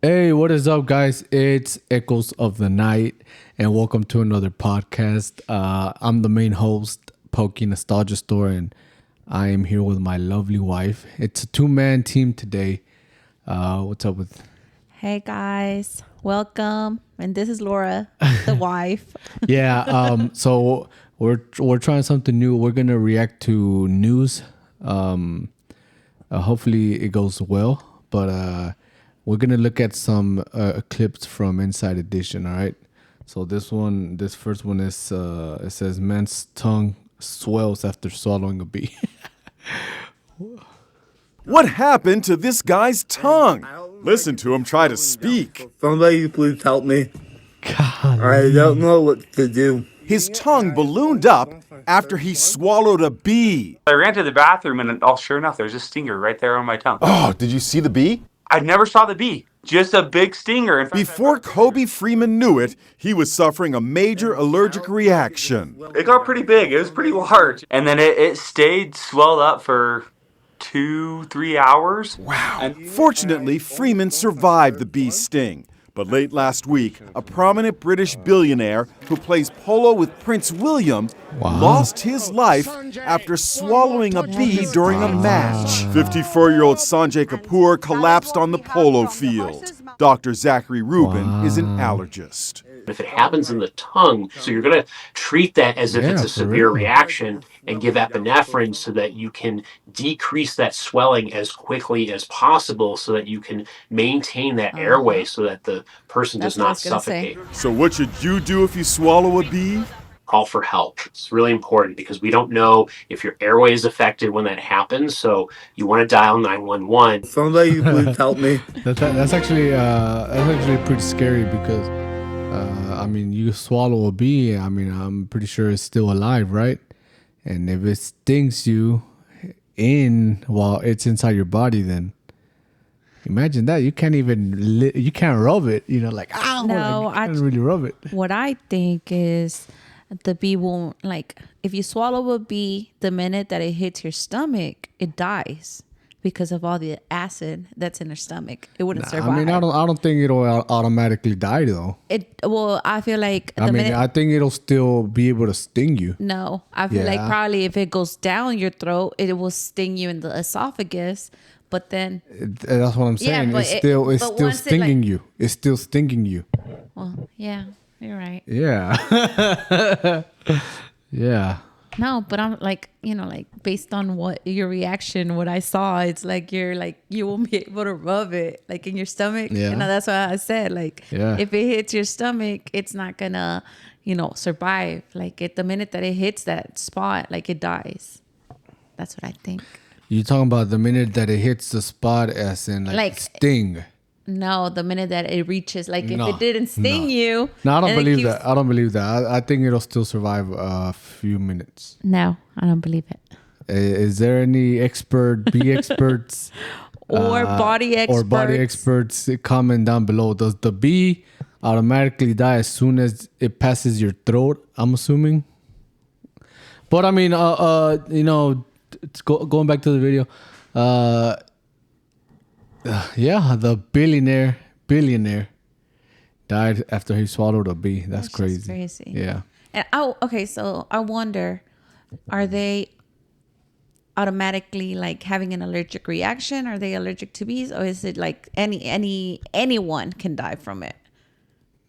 Hey, what is up, guys? It's Echoes of the Night, and welcome to another podcast. I'm the main host, Pokey Nostalgia Store, and I am here with my lovely wife. It's a two-man team today. What's up with? Hey guys, welcome. And this is Laura, the wife. Yeah. So we're trying something new. We're gonna react to news. Hopefully it goes well, but we're gonna look at some clips from Inside Edition. All right. So this first one is it says man's tongue swells after swallowing a bee. What happened to this guy's tongue? Listen to him try to speak. Somebody please help me. God. I don't know what to do. His tongue ballooned up after he swallowed a bee. I ran to the bathroom and sure enough, there's a stinger right there on my tongue. Oh, did you see the bee? I never saw the bee, just a big stinger. In fact, Before Kobe Freeman knew it, he was suffering a major allergic reaction. it got pretty big. It was pretty large. And then it stayed swelled up for 2-3 hours. Wow. Fortunately, Freeman survived the bee sting. But late last week, a prominent British billionaire who plays polo with Prince William lost his life after swallowing a bee during a match. 54-year-old Sanjay Kapoor collapsed on the polo field. Dr. Zachary Rubin is an allergist. If it happens in the tongue, so you're going to treat that as if it's a severe reaction and give epinephrine so that you can decrease that swelling as quickly as possible so that you can maintain that airway so that the person does not suffocate. So what should you do if you swallow a bee? Call for help. It's really important because we don't know if your airway is affected when that happens. So you want to dial 911. Somebody please help me. That's actually pretty scary because I mean, you swallow a bee. I mean, I'm pretty sure it's still alive, right? And if it stings you while it's inside your body, then imagine that you can't even you can't rub it. You know, like ow, No, like, you can't really rub it. What I think is the bee won't, if you swallow a bee, the minute that it hits your stomach, it dies because of all the acid that's in their stomach. It wouldn't survive. I mean, I don't think it'll automatically die though. I feel like I think it'll still be able to sting you. No, I feel like probably if it goes down your throat, it will sting you in the esophagus. But then That's what I'm saying. but it's still once stinging you. It's still stinging you. Well, yeah, you're right. Yeah. Yeah. No, but I'm based on what your reaction, what I saw, it's like you won't be able to rub it in your stomach. Yeah. That's why I said if it hits your stomach, it's not gonna, survive. The minute that it hits that spot, it dies. That's what I think. You talking about the minute that it hits the spot, as in sting? No, the minute that it reaches, if it didn't sting you. No, I don't believe that. I don't believe that. I think it'll still survive a few minutes. No, I don't believe it. Is there any bee experts Or body experts comment down below? Does the bee automatically die as soon as it passes your throat? I'm assuming. But I mean, going back to the video, yeah, the billionaire died after he swallowed a bee. That's crazy. Yeah. And okay, so I wonder, are they automatically having an allergic reaction? Are they allergic to bees, or is it anyone can die from it?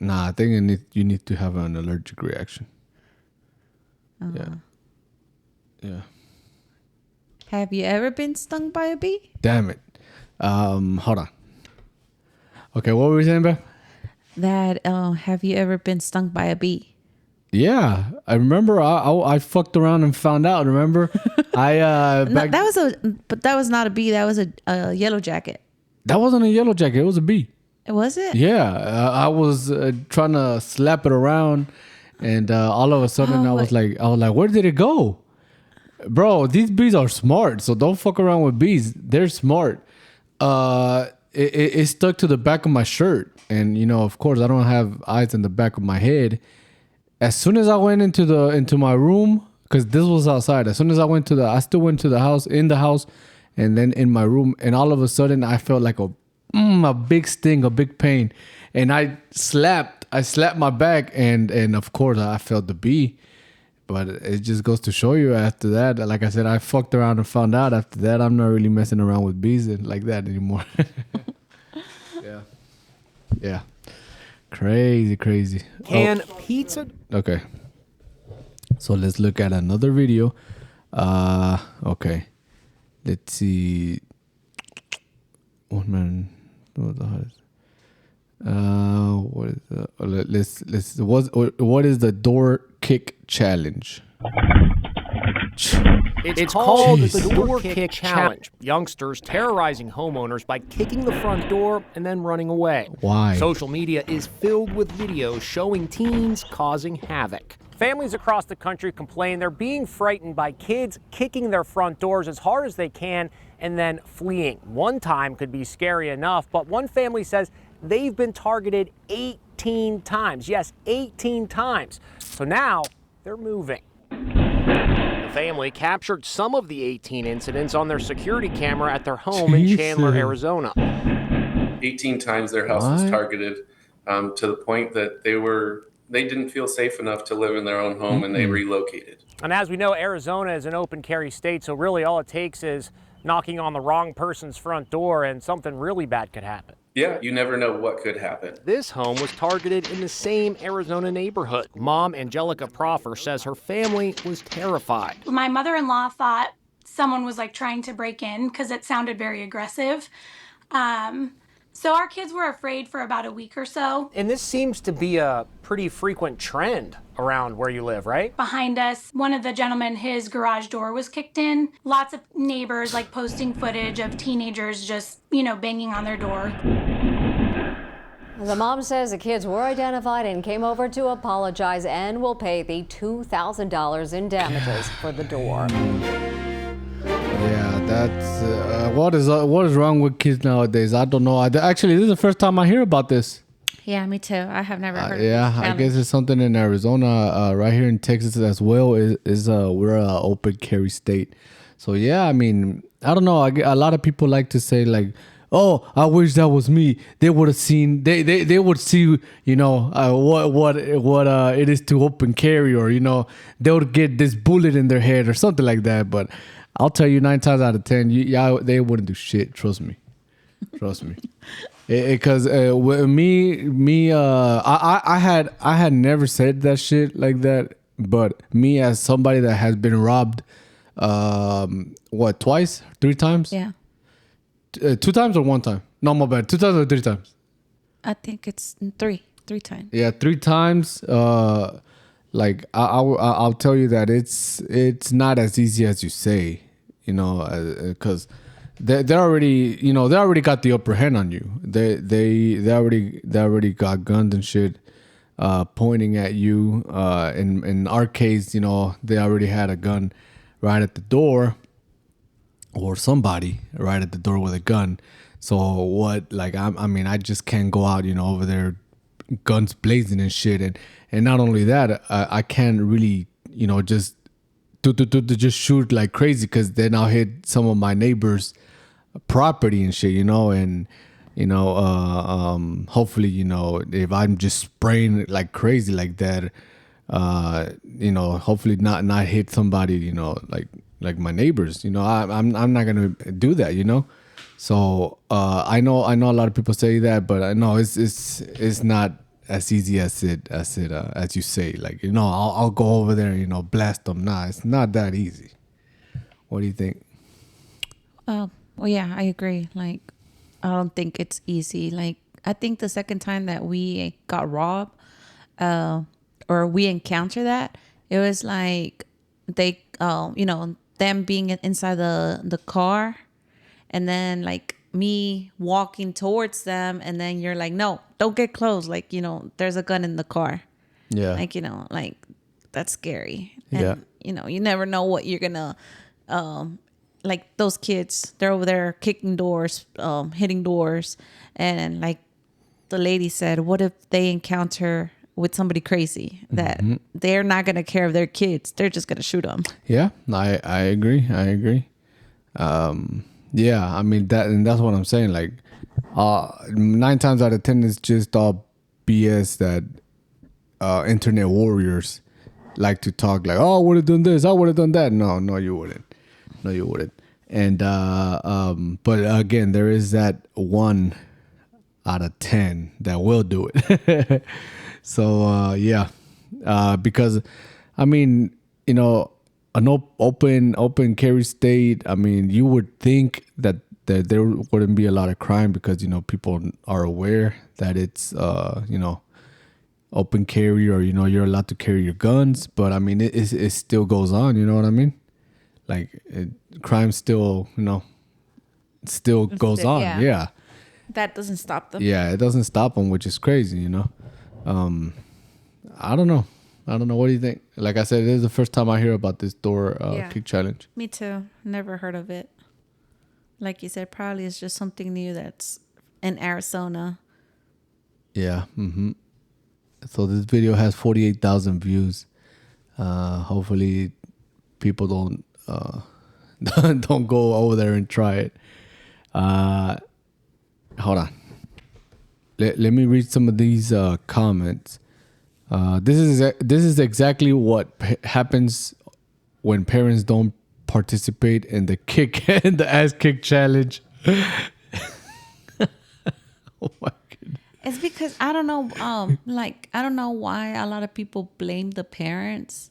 Nah, I think you need to have an allergic reaction. Yeah. Yeah. Have you ever been stung by a bee? Damn it. Hold on. Okay, what were we saying, Beth? That have you ever been stung by a bee? Yeah, I remember. I fucked around and found out. Remember, But that was not a bee. That was a yellow jacket. That wasn't a yellow jacket. It was a bee. Was it? Yeah, I was trying to slap it around, and all of a sudden I was like, where did it go? Bro, these bees are smart, so don't fuck around with bees. They're smart. It stuck to the back of my shirt, and of course, I don't have eyes in the back of my head. As soon as I went into my room, because this was outside. As soon as I still went to the house, and then in my room, and all of a sudden I felt like a big sting, a big pain, and I slapped my back, and of course I felt the bee. But it just goes to show you after that, like I said, I fucked around and found out after that I'm not really messing around with bees like that anymore. Yeah. Crazy. Can pizza... Okay. So let's look at another video. Okay. Let's see. What man? What the hell is what is the door kick challenge? It's called the Door Kick Challenge. Youngsters terrorizing homeowners by kicking the front door and then running away. Why? Social media is filled with videos showing teens causing havoc. Families across the country complain they're being frightened by kids kicking their front doors as hard as they can and then fleeing. One time could be scary enough, but one family says they've been targeted 18 times. Yes, 18 times. So now they're moving. The family captured some of the 18 incidents on their security camera at their home in Chandler, Arizona. 18 times their house was targeted to the point that they didn't feel safe enough to live in their own home and they relocated. And as we know, Arizona is an open carry state, so really all it takes is knocking on the wrong person's front door and something really bad could happen. Yeah, you never know what could happen. This home was targeted in the same Arizona neighborhood. Mom Angelica Proffer says her family was terrified. My mother-in-law thought someone was trying to break in because it sounded very aggressive. So our kids were afraid for about a week or so. And this seems to be a pretty frequent trend around where you live, right? Behind us, one of the gentlemen, his garage door was kicked in. Lots of neighbors posting footage of teenagers just, banging on their door. The mom says the kids were identified and came over to apologize and will pay the $2,000 in damages for the door. Yeah, that's what is wrong with kids nowadays? I don't know. Actually, this is the first time I hear about this. Yeah, me too. I have never heard of Yeah, I guess it's something in Arizona. Right here in Texas as well. We're an open carry state. So yeah, I mean, I don't know. A lot of people like to say oh, I wish that was me. They would have seen. They would see. What it is to open carry, or they would get this bullet in their head or something like that. But I'll tell you, 9 times out of 10, they wouldn't do shit. Trust me. Because I had never said that shit like that. But me, as somebody that has been robbed, twice, 3 times? Yeah. 2 times or 1 time? No, my bad. 2 times or 3 times? I think it's 3 times. Yeah, 3 times. I'll tell you that it's not as easy as you say, because they already got the upper hand on you. They already got guns and shit pointing at you. In our case, they already had a gun right at the door, or somebody right at the door with a gun. So what? I just can't go out, over there, guns blazing and shit. And not only that, I can't really, just just shoot like crazy, because then I'll hit some of my neighbors' property and shit, and hopefully, if I'm just spraying like crazy like that, hopefully not hit somebody, like my neighbors. I'm not gonna do that, So I know a lot of people say that, but I know it's not as easy as you say. I'll go over there, blast them. Nah, it's not that easy. What do you think? Well, yeah, I agree. I don't think it's easy. I think the second time that we got robbed, or we encountered that, it was they, them being inside the car, and then me walking towards them, and then you're no, don't get close. There's a gun in the car. Yeah. That's scary. And, Yeah. You never know what you're gonna, those kids, they're over there kicking doors, hitting doors. And the lady said, what if they encounter with somebody crazy that they're not going to care of their kids? They're just going to shoot them. Yeah, I agree. Yeah, I mean, that's what I'm saying. 9 times out of 10 it's just all BS that internet warriors like to talk like, oh, I would have done this, I would have done that. No, you wouldn't. No, you wouldn't. And but again, there is that 1 out of 10 that will do it. So yeah, because I mean, you know, an open carry state. I mean, you would think that there wouldn't be a lot of crime because, you know, people are aware that it's you know, open carry, or, you know, you're allowed to carry your guns. But I mean, it still goes on. You know what I mean? Like crime still, you know, still goes on. Yeah. That doesn't stop them. Yeah, it doesn't stop them, which is crazy, you know. I don't know. What do you think? Like I said, this is the first time I hear about this door kick challenge. Me too. Never heard of it. Like you said, probably it's just something new that's in Arizona. Yeah. Mm-hmm. So this video has 48,000 views. Hopefully people don't don't go over there and try it. Hold on. Let me read some of these comments. This is exactly what happens when parents don't participate in the kick and the ass kick challenge. Oh my goodness. It's because I don't know, like I don't know why a lot of people blame the parents,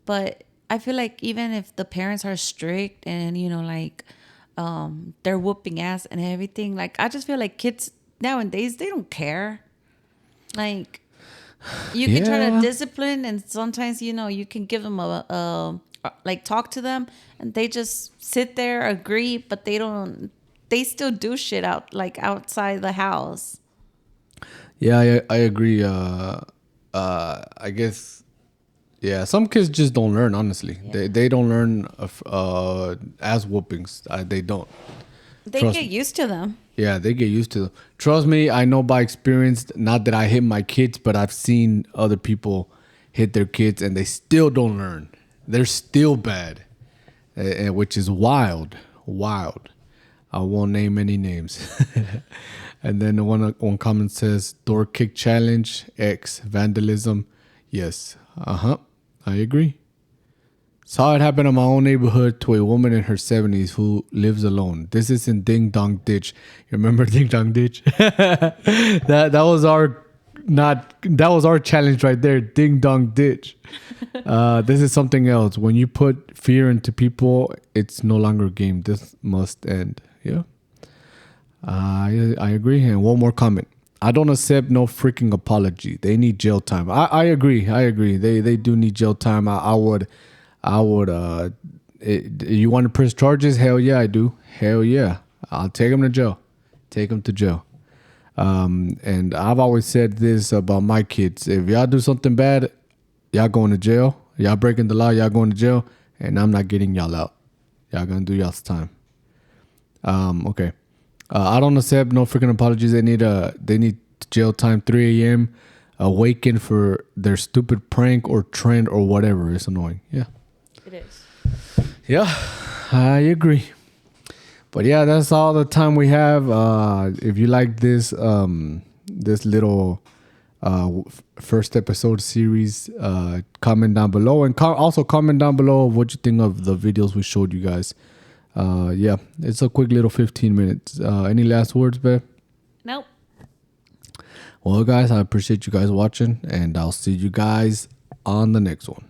but I feel like even if the parents are strict and, you know, like they're whooping ass and everything, like I just feel like kids nowadays, they don't care. Like you can try to discipline, and sometimes, you know, you can give them a like talk to them, and they just sit there, agree, but they still do shit outside the house. Yeah, I agree. I guess, yeah, some kids just don't learn, honestly. Yeah. They don't learn ass whoopings. They don't. They get used to them. Yeah, they get used to them. Trust me, I know by experience, not that I hit my kids, but I've seen other people hit their kids and they still don't learn. They're still bad, which is wild. I won't name any names. And then one comment says, door kick challenge, X, vandalism. Yes, I agree. Saw it happen in my own neighborhood to a woman in her 70s who lives alone. This is in Ding Dong Ditch. You remember Ding Dong Ditch? that was our challenge right there. Ding Dong Ditch. This is something else. When you put fear into people, it's no longer a game. This must end. Yeah. I agree. And one more comment. I don't accept no freaking apology. They need jail time. I agree. They do need jail time. I would. You want to press charges? Hell yeah, I do. Hell yeah, I'll take them to jail. Take them to jail. And I've always said this about my kids: if y'all do something bad, y'all going to jail. Y'all breaking the law, y'all going to jail, and I'm not getting y'all out. Y'all gonna do y'all's time. Okay. I don't accept no freaking apologies. They need jail time. 3 a.m. Awaken for their stupid prank or trend or whatever. It's annoying. Yeah. It is. Yeah, I agree. But yeah, that's all the time we have. If you like this this little first episode series, comment down below, and also comment down below what you think of the videos we showed you guys. Yeah, it's a quick little 15 minutes. Any last words, babe? Nope. Well, guys, I appreciate you guys watching, and I'll see you guys on the next one.